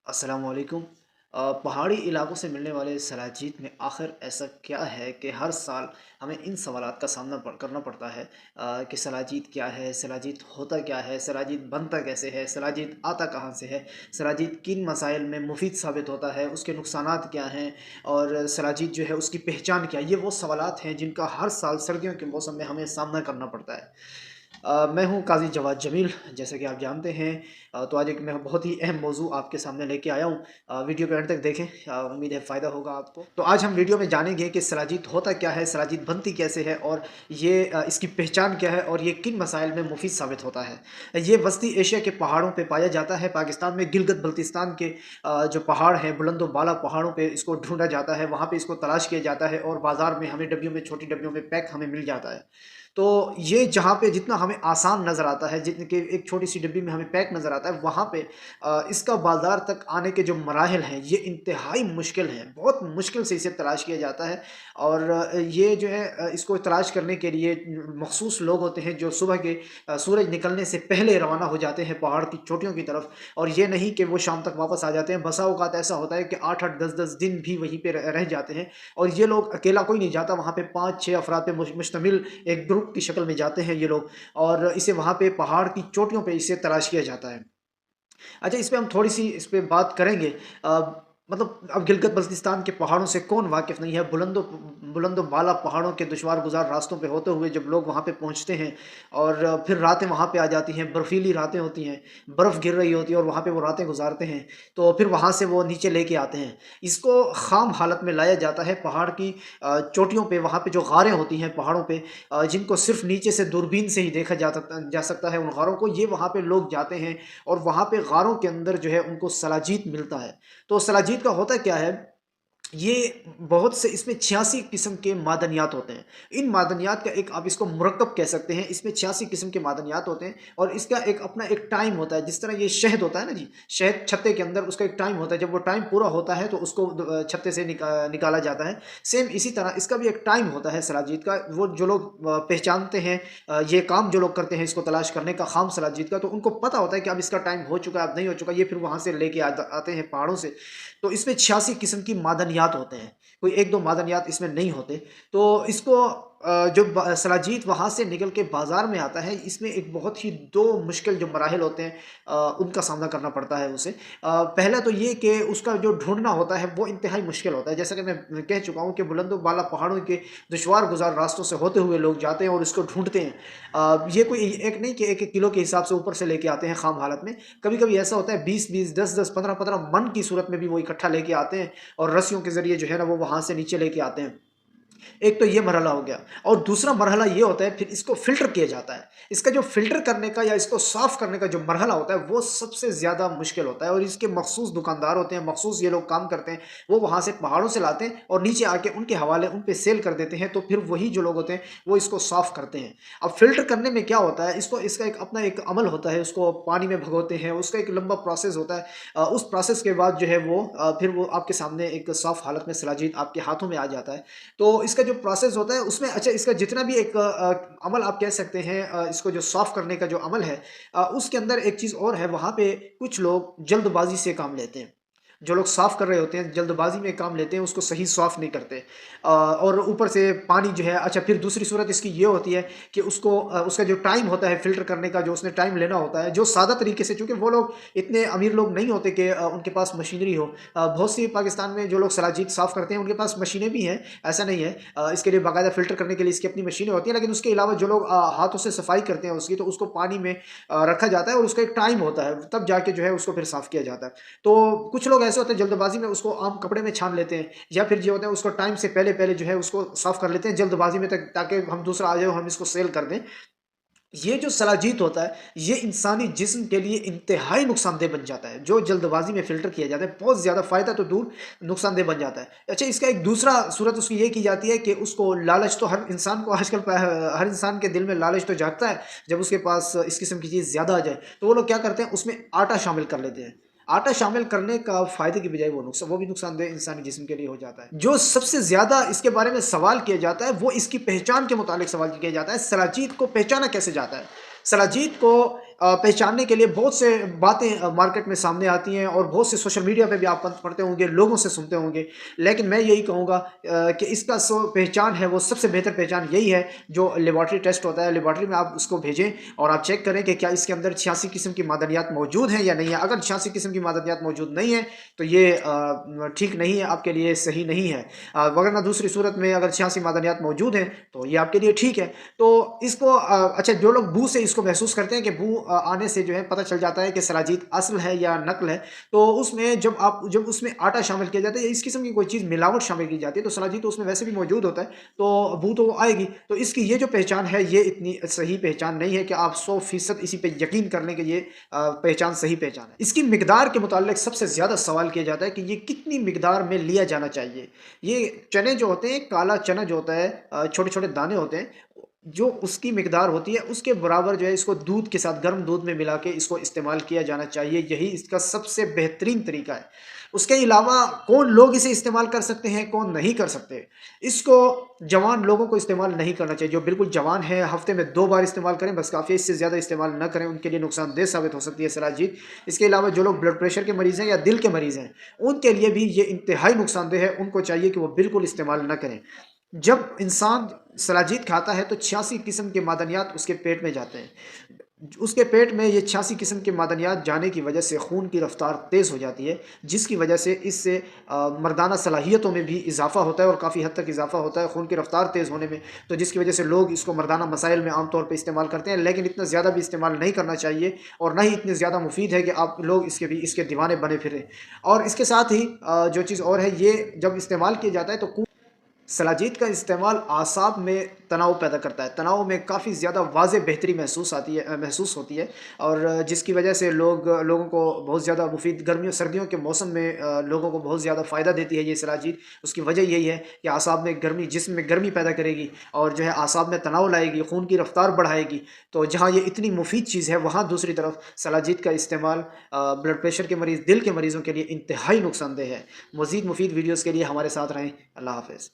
अस्सलामुअलैकुम। पहाड़ी इलाकों से मिलने वाले सलाजीत में आखिर ऐसा क्या है कि हर साल हमें इन सवालात का सामना करना पड़ता है कि सलाजीत क्या है, सलाजीत होता क्या है, सलाजीत बनता कैसे है, सलाजीत आता कहाँ से है, सलाजीत किन मसाइल में मुफीद साबित होता है, उसके नुकसानात क्या हैं और सलाजीत जो है उसकी पहचान क्या है। ये वो सवालात हैं जिनका हर साल सर्दियों के मौसम में हमें सामना करना पड़ता है। मैं हूँ काज़ी जवाद जमील, जैसे कि आप जानते हैं। तो आज एक मैं बहुत ही अहम मौजू आपके सामने लेके आया हूँ। वीडियो को एंड तक देखें, उम्मीद है फ़ायदा होगा आपको। तो आज हम वीडियो में जानेंगे कि सलाजीत होता क्या है, सलाजीत बनती कैसे है और ये इसकी पहचान क्या है और ये किन मसाइल में मुफीद साबित होता है। ये वस्ती एशिया के पहाड़ों पे पाया जाता है। पाकिस्तान में गिलगित बल्तिस्तान के जो पहाड़ हैं, बुलंद व बाला पहाड़ों पे इसको ढूँढा जाता है, वहाँ पे इसको तलाश किया जाता है और बाज़ार में हमें डब्बियों में, छोटी डब्बियों में पैक हमें मिल जाता है। तो ये जहाँ पे जितना हमें आसान नज़र आता है, जितने कि एक छोटी-सी डिब्बी में हमें पैक नज़र आता है, वहाँ पे इसका बाज़ार तक आने के जो मराहिल हैं, ये इंतहाई मुश्किल हैं। बहुत मुश्किल से इसे तलाश किया जाता है और ये जो है इसको तलाश करने के लिए मख़सूस लोग होते हैं, जो सुबह के सूरज निकलने से पहले रवाना हो जाते हैं पहाड़ की चोटियों की तरफ, और ये नहीं कि वो शाम तक वापस आ जाते हैं। बसा औक़ात ऐसा होता है कि 8-8, 10-10 दिन भी वहीं पे रह जाते हैं, और ये लोग अकेला कोई नहीं जाता, वहाँ पे 5-6 अफ़राद पे मुश्तमिल एक ग्रुप की शक्ल में जाते हैं ये लोग, और इसे वहाँ पे पहाड़ की चोटियों पे इसे तलाश किया जाता है। अच्छा, इस पे हम थोड़ी-सी इस पे बात करेंगे। मतलब अब गिलगित बल्तिस्तान के पहाड़ों से कौन वाकिफ़ नहीं है। बुलंद बाला पहाड़ों के दुश्वार गुज़ार रास्तों पे होते हुए जब लोग वहाँ पे पहुँचते हैं और फिर रातें वहाँ पे आ जाती हैं, बर्फ़ीली रातें होती हैं, बर्फ़ गिर रही होती है और वहाँ पे वो रातें गुज़ारते हैं, तो फिर वहाँ से वो नीचे लेके आते हैं। इसको ख़ाम हालत में लाया जाता है पहाड़ की चोटियों पे, वहाँ पे जो गारें होती हैं पहाड़ों पे, जिनको सिर्फ़ नीचे से दूरबीन से ही देखा जा सकता है उन गारों को, ये वहाँ पे लोग जाते हैं और वहाँ पे गारों के अंदर जो है उनको सलाजीत मिलता है। तो सलाजीत का होता क्या है, ये बहुत से इसमें 86 किस्म के मादनियात होते हैं। इन मादनियात का एक, आप इसको मुरक्कब कह सकते हैं। इसमें 86 किस्म के मादनियात होते हैं और इसका एक अपना एक टाइम होता है। जिस तरह ये शहद होता है ना जी, शहद छत्ते के अंदर उसका एक टाइम होता है, जब वो टाइम पूरा होता है तो उसको छत्ते से निकाला जाता है। सेम इसी तरह इसका भी एक टाइम होता है सलाजीत का। वो जो लोग पहचानते हैं, ये काम जो लोग करते हैं इसको तलाश करने का, खाम सलाजीत का, तो उनको पता होता है कि अब इसका टाइम हो चुका है, अब नहीं हो चुका। ये फिर वहाँ से लेके आते हैं पहाड़ों से। तो इसमें 86 किस्म की मादनियात होते हैं, कोई 1-2 मादनियात इसमें नहीं होते। तो इसको जो सलाजीत वहाँ से निकल के बाज़ार में आता है, इसमें एक बहुत ही 2 मुश्किल जो मराहिल होते हैं, उनका सामना करना पड़ता है उसे। पहला तो ये कि उसका जो ढूँढना होता है वो इंतहाई मुश्किल होता है। जैसा कि मैं कह चुका हूँ कि बुलंद बाला पहाड़ों के दुश्वार गुज़ार रास्तों से होते हुए लोग जाते हैं और इसको ढूँढते हैं। ये कोई एक नहीं कि 1-1 किलो के हिसाब से ऊपर से लेके आते हैं ख़ाम हालत में। कभी-कभी ऐसा होता है 20-20, 10-10, 15-15 मन की सूरत में भी वो इकट्ठा लेके आते हैं और रस्सियों के ज़रिए जो है ना वो वहाँ से नीचे लेके आते हैं। एक तो ये मरहला हो गया, और दूसरा मरहला ये होता है, फिर इसको फ़िल्टर किया जाता है। इसका जो फ़िल्टर करने का या इसको साफ़ करने का जो मरहला होता है, वो सबसे ज़्यादा मुश्किल होता है, और इसके मख़सूस दुकानदार होते हैं, मख़सूस ये लोग काम करते हैं। वो वहाँ से पहाड़ों से लाते हैं और नीचे आके उनके हवाले उन पे सेल कर देते हैं, तो फिर वही जो लोग होते हैं, वो इसको साफ़ करते हैं। अब फ़िल्टर करने में क्या होता है, इसका एक अपना एक अमल होता है, उसको पानी में भगोते हैं, उसका एक लंबा प्रोसेस होता है। उस प्रोसेस के बाद जो है वो फिर वो आपके सामने एक साफ़ हालत में सलाजीत आपके हाथों में आ जाता है। तो इसका जो प्रोसेस होता है उसमें, अच्छा, इसका जितना भी एक अमल आप कह सकते हैं, इसको जो साफ़ करने का जो अमल है, उसके अंदर एक चीज़ और है। वहाँ पे कुछ लोग जल्दबाज़ी से काम लेते हैं। जो लोग साफ़ कर रहे होते हैं, जल्दबाज़ी में काम लेते हैं, उसको सही साफ़ नहीं करते। और ऊपर से पानी जो है, अच्छा, फिर दूसरी सूरत इसकी ये होती है कि उसको उसका जो टाइम होता है फ़िल्टर करने का, जो उसने टाइम लेना होता है, जो सादा तरीके से, चूँकि वो लोग इतने अमीर लोग नहीं होते कि उनके पास मशीनरी हो। बहुत सी पाकिस्तान में जो लोग सलाजीत साफ़ करते हैं, उनके पास मशीनें भी हैं, ऐसा नहीं है। इसके लिए बाकायदा फ़िल्टर करने के लिए इसकी अपनी मशीनें होती हैं, लेकिन उसके अलावा जो लोग हाथों से सफाई करते हैं उसकी, तो उसको पानी में रखा जाता है और उसका एक टाइम होता है, तब जाके जो है उसको फिर साफ़ किया जाता है। तो कुछ लोग ऐसे होते हैं जल्दबाज़ी में उसको आम कपड़े में छान लेते हैं, या फिर ये होता है उसको टाइम से पहले-पहले जो है उसको साफ़ कर लेते हैं जल्दबाज़ी में, ताकि हम दूसरा आ जाए और हम इसको सेल कर दें। ये जो सलाजीत होता है, ये इंसानी जिस्म के लिए इंतहाई नुकसानदेह बन जाता है। जो जल्दबाज़ी में फ़िल्टर किया जाता है, बहुत ज़्यादा फ़ायदा तो दूर, नुकसानदेह बन जाता है। अच्छा, इसका एक दूसरा सूरत उसकी ये की जाती है कि उसको लालच, तो हर इंसान को आजकल हर इंसान के दिल में लालच तो जागता है, जब उसके पास इस किस्म की चीज़ ज़्यादा आ जाए, तो वो लोग क्या करते हैं, उसमें आटा शामिल कर लेते हैं। आटा शामिल करने का फ़ायदे की बजाय वो भी नुकसानदेह इंसानी जिस्म के लिए हो जाता है। जो सबसे ज़्यादा इसके बारे में सवाल किया जाता है, वो इसकी पहचान के मुतालिक सवाल किया जाता है। सलाजीत को पहचाना कैसे जाता है? सलाजीत को पहचानने के लिए बहुत से बातें मार्केट में सामने आती हैं और बहुत से सोशल मीडिया पे भी आप पढ़ते होंगे, लोगों से सुनते होंगे। लेकिन मैं यही कहूँगा कि इसका पहचान है वो सबसे बेहतर पहचान यही है जो लेबॉर्ट्री टेस्ट होता है। लेबॉर्ट्री में आप उसको भेजें और आप चेक करें कि क्या इसके अंदर 86 किस्म की मादनियात मौजूद हैं या नहीं है। अगर 86 किस्म की मादनियात मौजूद नहीं है तो ये ठीक नहीं है, आपके लिए सही नहीं है। वरना दूसरी सूरत में अगर 86 मादनियात मौजूद हैं तो ये आपके लिए ठीक है। तो इसको अच्छा, जो लोग बू से इसको महसूस करते हैं कि बू आने से जो है पता चल जाता है कि सलाजीत असल है या नकल है, तो उसमें जब उसमें आटा शामिल किया जाता है या इस किस्म की कोई चीज़ मिलावट शामिल की जाती है तो सलाजीत तो उसमें वैसे भी मौजूद होता है, तो बू तो आएगी। तो इसकी ये जो पहचान है ये इतनी सही पहचान नहीं है कि आप 100% इसी पे यकीन कर लें कि ये पहचान सही पहचान है। इसकी मिकदार के मुताल्लिक सबसे ज़्यादा सवाल किया जाता है कि ये कितनी मिकदार में लिया जाना चाहिए। ये चने जो होते हैं, काला चना जो होता है, छोटे-छोटे दाने होते हैं, जो उसकी मिकदार होती है उसके बराबर जो है इसको दूध के साथ, गर्म दूध में मिला के इसको इस्तेमाल किया जाना चाहिए। यही इसका सबसे बेहतरीन तरीका है। उसके अलावा कौन लोग इसे इस्तेमाल कर सकते हैं, कौन नहीं कर सकते। इसको जवान लोगों को इस्तेमाल नहीं करना चाहिए। जो बिल्कुल जवान है हफ्ते में 2 बार इस्तेमाल करें बस काफ़ी है, इससे ज़्यादा इस्तेमाल ना करें, उनके लिए नुकसानदेह साबित हो सकती है सलाजीत। इसके अलावा जो लोग ब्लड प्रेशर के मरीज़ हैं या दिल के मरीज़ हैं, उनके लिए भी ये इंतहाई नुकसानदेह है, उनको चाहिए कि वो बिल्कुल इस्तेमाल ना करें। जब इंसान सलाजीत खाता है तो 86 किस्म के मादनियात उसके पेट में जाते हैं। उसके पेट में ये 86 किस्म के मादनियात जाने की वजह से खून की रफ्तार तेज़ हो जाती है, जिसकी वजह से इससे मर्दाना सलाहियतों में भी इजाफ़ा होता है और काफ़ी हद तक इजाफ़ा होता है खून की रफ्तार तेज़ होने में। तो जिसकी वजह से लोग इसको मर्दाना मसाइल में आम तौर पे इस्तेमाल करते हैं, लेकिन इतना ज़्यादा भी इस्तेमाल नहीं करना चाहिए और ना ही इतनी ज़्यादा मुफीद है कि आप लोग इसके दीवाने बने फिरें। और इसके साथ ही जो चीज़ और है, ये जब इस्तेमाल किया जाता है तो सलाजीत का इस्तेमाल आसाब में तनाव पैदा करता है। तनाव में काफ़ी ज़्यादा वाज़ेह बेहतरी महसूस होती है और जिसकी वजह से लोगों को बहुत ज़्यादा मुफीद, गर्मियों सर्दियों के मौसम में लोगों को बहुत ज़्यादा फ़ायदा देती है ये सलाजीत। उसकी वजह यही है कि आसाब में गर्मी, जिस्म में गर्मी पैदा करेगी और जो है आसाब में तनाव लाएगी, खून की रफ्तार बढ़ाएगी। तो जहाँ ये इतनी मुफीद चीज़ है, वहाँ दूसरी तरफ सलाजीत का इस्तेमाल ब्लड प्रेशर के मरीज़, दिल के मरीज़ों के लिए इंतहाई नुकसानदेह है। मज़ीद मुफीद वीडियोज़ के लिए हमारे साथ रहें। अल्लाह हाफ़िज़।